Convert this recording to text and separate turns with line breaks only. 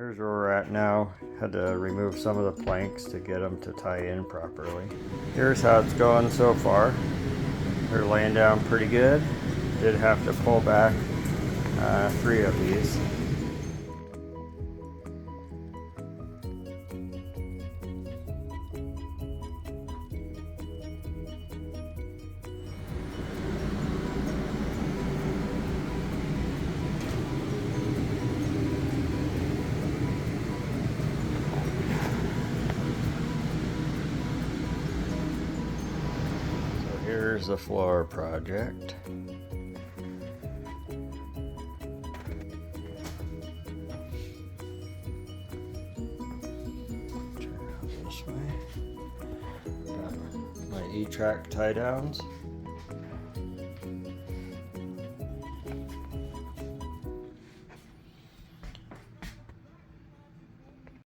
Here's where we're at now. Had to remove some of the planks to get them to tie in properly. Here's how it's going so far. They're laying down pretty good. Did have to pull back 3 of these. Here's the floor project. Turn it this way. Got my E-track tie downs.